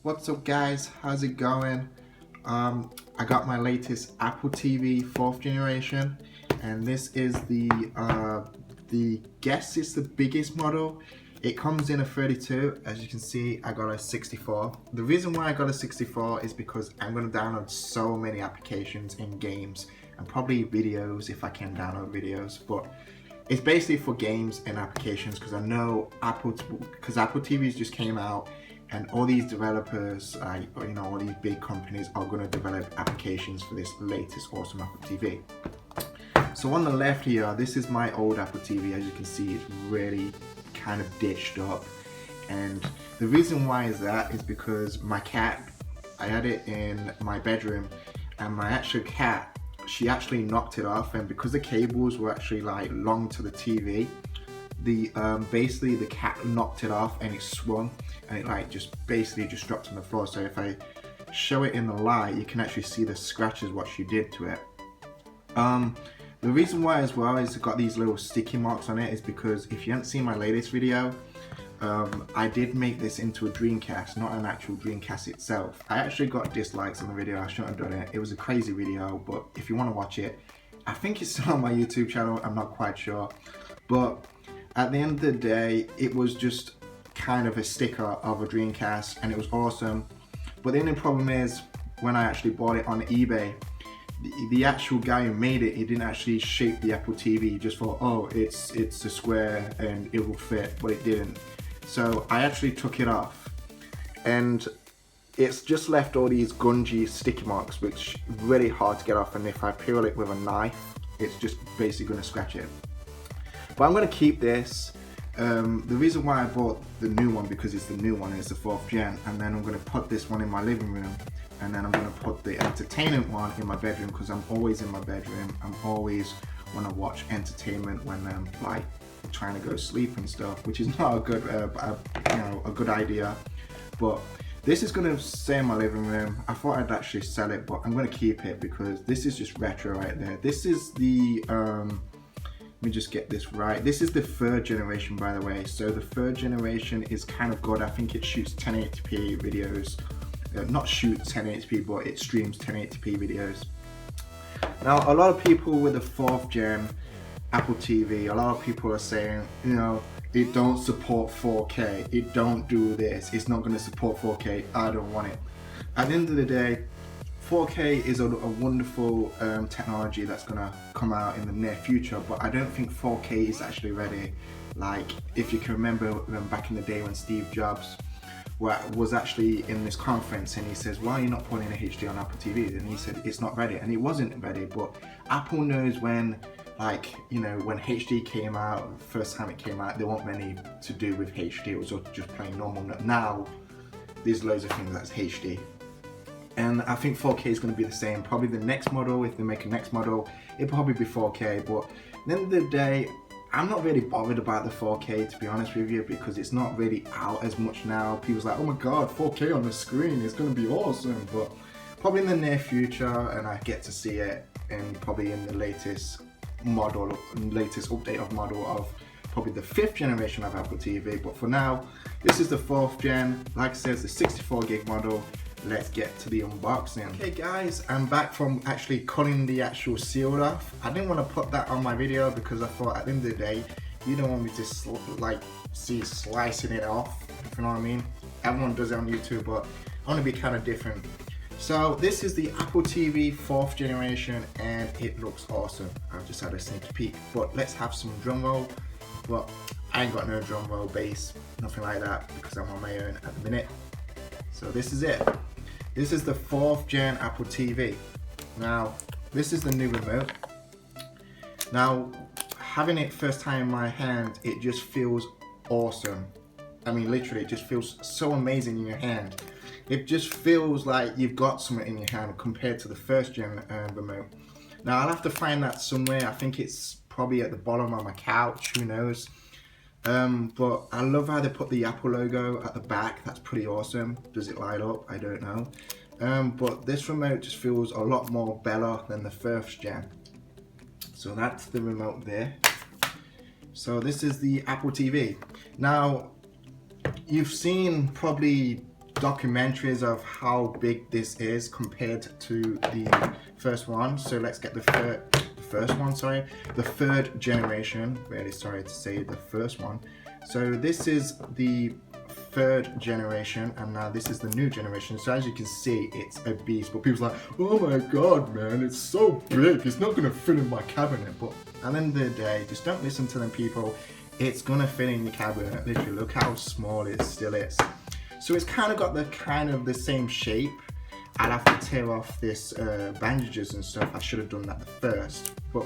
What's up guys, how's it going? I got my latest Apple TV 4th generation, and this is the guess it's the biggest model. It comes in a 32. As you can see, I got a 64. The reason why I got a 64 is because I'm going to download so many applications and games, and probably videos if I can download videos, but it's basically for games and applications because I know Apple TVs just came out, and all these developers, all these big companies are going to develop applications for this latest awesome Apple TV. So on the left here, this is my old Apple TV. As you can see, it's really kind of ditched up, and the reason why is because my cat, I had it in my bedroom, and my actual cat, she actually knocked it off, and because the cables were actually like long to the TV, basically the cat knocked it off and it swung, and it just dropped on the floor. So if I show it in the light, you can actually see the scratches what she did to it. The reason why as well is it's got these little sticky marks on it is because if you haven't seen my latest video, I did make this into a Dreamcast, not an actual Dreamcast itself. I actually got dislikes on the video. I shouldn't have done it. It was a crazy video, but if you want to watch it, I think it's still on my YouTube channel. I'm not quite sure, but at the end of the day, it was just kind of a sticker of a Dreamcast, and it was awesome. But the only problem is when I actually bought it on eBay, the actual guy who made it, he didn't actually shape the Apple TV. He just thought, oh, it's a square and it will fit, but it didn't. So I actually took it off, and it's just left all these gungy sticky marks, which really hard to get off, and if I peel it with a knife, it's just basically going to scratch it. But I'm going to keep this. The reason why I bought the new one, because it's the new one, it's the 4th gen, and then I'm going to put this one in my living room, and then I'm going to put the entertainment one in my bedroom, because I'm always in my bedroom. I'm always want to watch entertainment when I'm like trying to go to sleep and stuff, which is not a good a good idea. But this is going to stay in my living room. I thought I'd actually sell it, but I'm going to keep it because this is just retro right there. This is the let me just get this right. This is the 3rd generation, by the way. So the 3rd generation is kind of good. I think it shoots 1080p videos. Not shoots 1080p, but it streams 1080p videos. Now, a lot of people with the 4th gen Apple TV, a lot of people are saying, it don't support 4K. It don't do this. It's not going to support 4K. I don't want it. At the end of the day, 4K is a wonderful technology that's going to come out in the near future, but I don't think 4K is actually ready. Like, if you can remember back in the day when Steve Jobs was actually in this conference, and he says, why are you not putting a HD on Apple TV? And he said, it's not ready, and it wasn't ready. But Apple knows when, when HD came out, first time it came out, there weren't many to do with HD. It was just plain normal. Now, there's loads of things that's HD. And I think 4K is going to be the same. Probably the next model, if they make a next model, it'll probably be 4K. But at the end of the day, I'm not really bothered about the 4K, to be honest with you, because it's not really out as much now. People's like, oh my god, 4K on the screen is going to be awesome. But probably in the near future, and I get to see it, and probably in the latest update of model of probably the 5th generation of Apple TV. But for now, this is the 4th gen. Like I said, it's the 64 gig model. Let's get to the unboxing. Okay guys, I'm back from actually cutting the actual seal off. I didn't want to put that on my video because I thought at the end of the day, you don't want me to see slicing it off, if you know what I mean. Everyone does it on YouTube, but I want to be kind of different. So this is the Apple TV 4th generation, and it looks awesome. I've just had a sneak peek, but let's have some drum roll. But I ain't got no drum roll bass, nothing like that, because I'm on my own at the minute. So this is it. This is the 4th gen Apple TV. Now, this is the new remote. Now, having it first time in my hand, it just feels awesome. I mean, literally, it just feels so amazing in your hand. It just feels like you've got something in your hand compared to the 1st gen remote. Now, I'll have to find that somewhere. I think it's probably at the bottom of my couch, who knows. But I love how they put the Apple logo at the back. That's pretty awesome. Does it light up? I don't know. But this remote just feels a lot more better than the 1st gen. So that's the remote there. So this is the Apple TV. Now, you've seen probably documentaries of how big this is compared to the first one. So let's get the third generation. Really sorry to say the first one. So this is the third generation, and now this is the new generation. So as you can see, it's a beast. But people are like, oh my god, man, it's so big, it's not gonna fit in my cabinet. But at the end of the day, just don't listen to them people. It's gonna fit in your cabinet. Literally, look how small it still is. So it's kind of got the same shape. I'll have to tear off this bandages and stuff. I should have done that first. But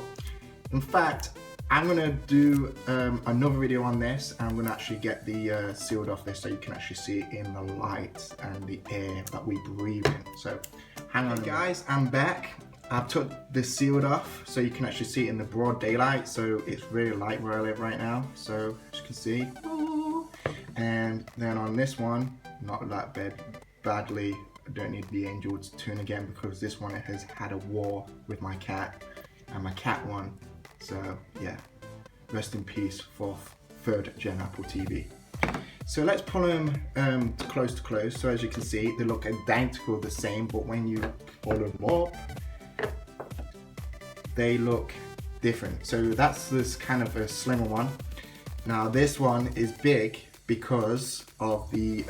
in fact, I'm gonna do another video on this, and I'm gonna actually get the sealed off this so you can actually see it in the light and the air that we breathe in. So hang on guys, I'm back. I've took this sealed off so you can actually see it in the broad daylight. So it's really light where I live right now. So as you can see, and then on this one, not that badly. I don't need the angel to tune again because this one has had a war with my cat, and my cat won. So yeah, rest in peace for third gen Apple TV. So let's pull them close to close. So as you can see, they look identical, the same, but when you pull them up, they look different. So that's this kind of a slimmer one. Now this one is big because of the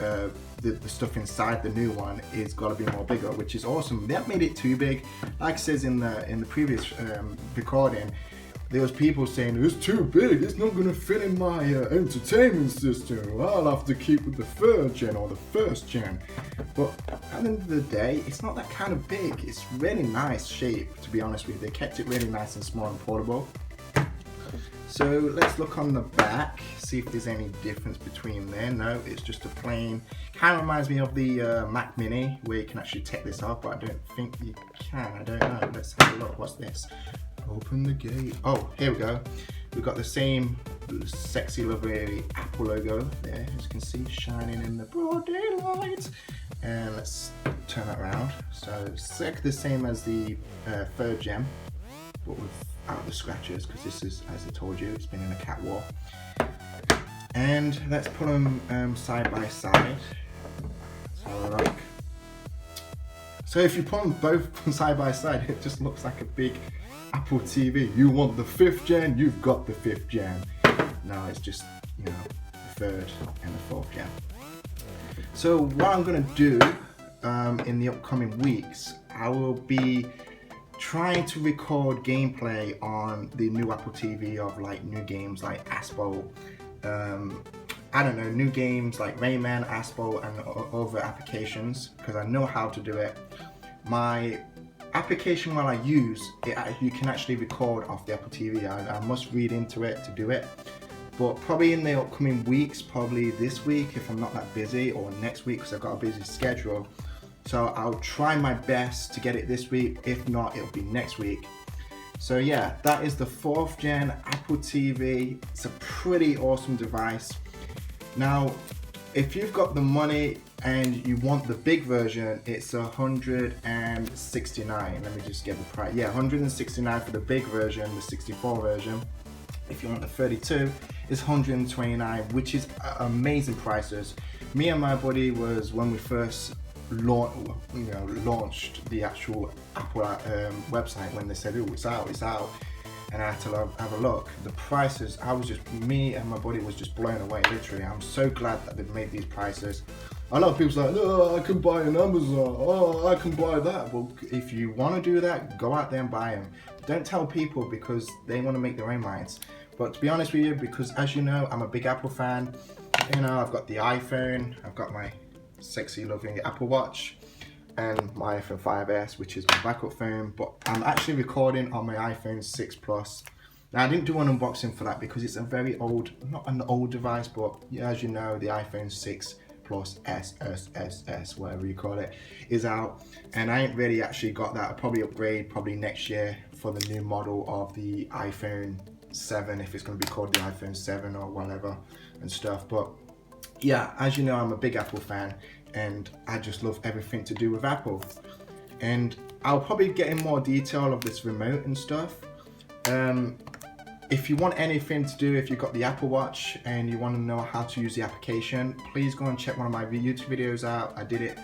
stuff inside. The new one is got to be more bigger, which is awesome. They haven't made it too big. Like it says in the previous recording, there was people saying it's too big, it's not going to fit in my entertainment system, I'll have to keep with the third gen or the first gen. But at the end of the day, it's not that kind of big. It's really nice shape, to be honest with you. They kept it really nice and small and portable. So let's look on the back, see if there's any difference between there. No, it's just a plain, kind of reminds me of the Mac Mini, where you can actually take this off, but I don't think you can. I don't know. Let's have a look. What's this? Open the gate. Oh, here we go. We've got the same sexy, lovely Apple logo there, as you can see, shining in the broad daylight. And let's turn that around. So it's exactly the same as the third gen, but without the scratches, because this is, as I told you, it's been in a cat war. And let's put them side by side. Let's have a look. So if you put them both side by side, it just looks like a big Apple TV. You want the 5th gen, you've got the 5th gen. No, it's just, you know, the 3rd and the 4th gen. So what I'm gonna do in the upcoming weeks, I will be trying to record gameplay on the new Apple TV of like new games like Asphalt, I don't know, new games like Rayman, Asphalt, and other applications, because I know how to do it. My application while I use it, you can actually record off the Apple TV. I must read into it to do it, but probably in the upcoming weeks, probably this week if I'm not that busy, or next week because I've got a busy schedule. So I'll try my best to get it this week. If not, it'll be next week. So yeah, that is the 4th gen Apple TV. It's a pretty awesome device. Now, if you've got the money and you want the big version, it's $169. Let me just get the price. Yeah, $169 for the big version, the 64 version. If you want the 32, it's $129, which is amazing prices. Me and my buddy was, when we first launched the actual Apple website, when they said, oh, it's out, and I had to have a look. The prices, me and my buddy was just blown away, literally. I'm so glad that they've made these prices. A lot of people say, oh, I can buy an Amazon, oh, I can buy that. Well, if you want to do that, go out there and buy them. Don't tell people, because they want to make their own minds. But to be honest with you, because as you know, I'm a big Apple fan. You know, I've got the iPhone, I've got my sexy, lovely Apple Watch, and my iPhone 5S, which is my backup phone. But I'm actually recording on my iPhone 6 Plus. Now, I didn't do an unboxing for that because it's a very old, not an old device, but as you know, the iPhone 6 Plus S, whatever you call it, is out. And I ain't really actually got that. I'll probably upgrade probably next year for the new model of the iPhone 7, if it's going to be called the iPhone 7 or whatever and stuff. But yeah, as you know, I'm a big Apple fan, and I just love everything to do with Apple. And I'll probably get in more detail of this remote and stuff. If you want anything to do, if you've got the Apple Watch and you want to know how to use the application, please go and check one of my YouTube videos out. I did it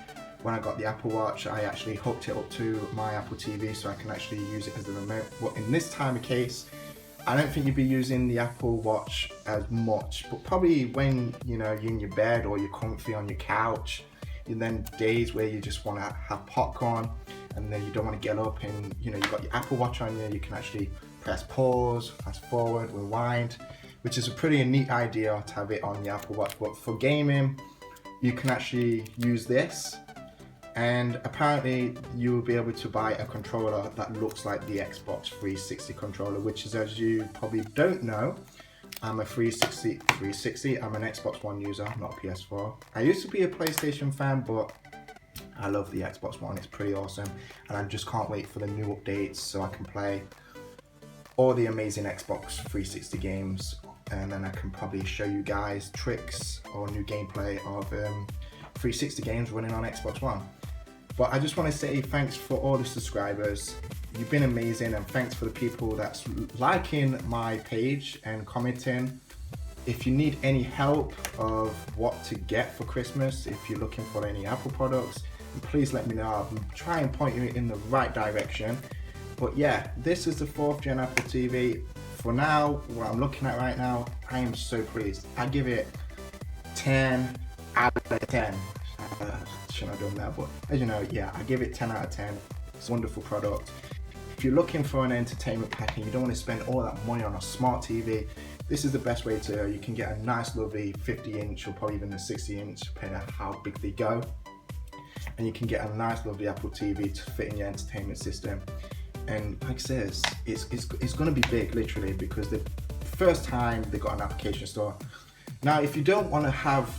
when I got the Apple Watch. I actually hooked it up to my Apple TV so I can actually use it as the remote. But in this time of case, I don't think you'd be using the Apple Watch as much, but probably when you're in your bed or you're comfy on your couch, and then days where you just want to have popcorn and then you don't want to get up and you've got your Apple Watch on you can actually press pause, fast forward, rewind, which is a pretty neat idea to have it on the Apple Watch. But for gaming, you can actually use this, and apparently you will be able to buy a controller that looks like the Xbox 360 controller, which is, as you probably don't know, I'm a 360, I'm an Xbox One user, not a PS4. I used to be a PlayStation fan, but I love the Xbox One, it's pretty awesome, and I just can't wait for the new updates so I can play all the amazing Xbox 360 games, and then I can probably show you guys tricks or new gameplay of 360 games running on Xbox One. But I just want to say thanks for all the subscribers. You've been amazing, and thanks for the people that's liking my page and commenting. If you need any help of what to get for Christmas, if you're looking for any Apple products, please let me know. I'll try and point you in the right direction. But yeah, this is the 4th gen Apple TV. For now, what I'm looking at right now, I am so pleased. I give it 10 out of 10. Shouldn't have done that, but as you know, yeah, I give it 10 out of 10. It's a wonderful product. If you're looking for an entertainment pack and you don't want to spend all that money on a smart TV, this is the best way to. You can get a nice lovely 50-inch or probably even a 60-inch, depending on how big they go. And you can get a nice lovely Apple TV to fit in your entertainment system. And like I said, it's going to be big, literally, because the first time they got an application store. Now, if you don't want to have,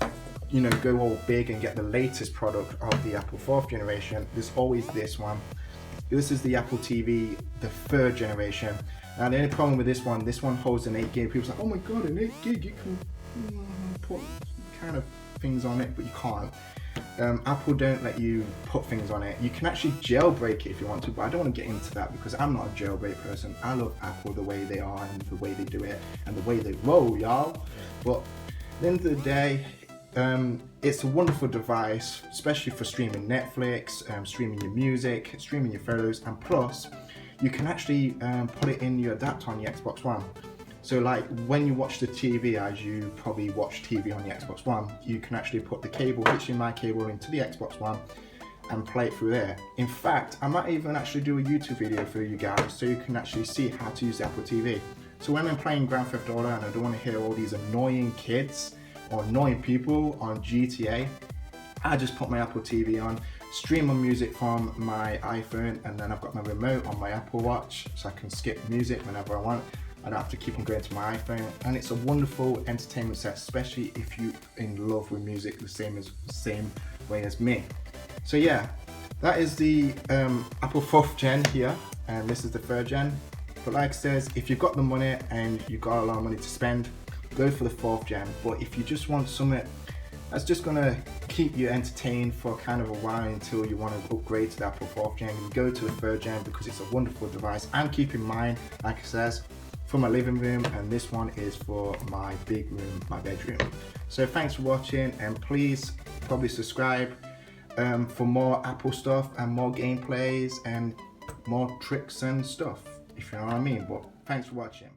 go all big and get the latest product of the Apple 4th generation, there's always this one. This is the Apple TV, the 3rd generation. Now, the only problem with this one holds an 8 gig. People say, oh my God, an 8 gig, you can put kind of things on it, but you can't. Apple don't let you put things on it. You can actually jailbreak it if you want to, but I don't want to get into that because I'm not a jailbreak person. I love Apple the way they are and the way they do it and the way they roll, y'all. But at the end of the day, it's a wonderful device, especially for streaming Netflix, streaming your music, streaming your photos, and plus, you can actually put it in your adapter on your Xbox One. So like when you watch the TV, as you probably watch TV on the Xbox One, you can actually put the cable, HDMI cable into the Xbox One and play it through there. In fact, I might even actually do a YouTube video for you guys so you can actually see how to use the Apple TV. So when I'm playing Grand Theft Auto and I don't want to hear all these annoying kids or annoying people on GTA, I just put my Apple TV on, stream my music from my iPhone, and then I've got my remote on my Apple Watch so I can skip music whenever I want. I don't have to keep on going to my iPhone, and it's a wonderful entertainment set, especially if you're in love with music the same way as me. So yeah, that is the Apple 4th gen here, and this is the 3rd gen. But like I said, if you've got the money and you've got a lot of money to spend, go for the 4th gen. But if you just want something that's just gonna keep you entertained for kind of a while until you want to upgrade to the Apple 4th gen, you go to the 3rd gen because it's a wonderful device. And keep in mind, like I said, for my living room, and this one is for my big room, my bedroom. So thanks for watching, and please probably subscribe for more Apple stuff and more gameplays and more tricks and stuff, if you know what I mean. But thanks for watching.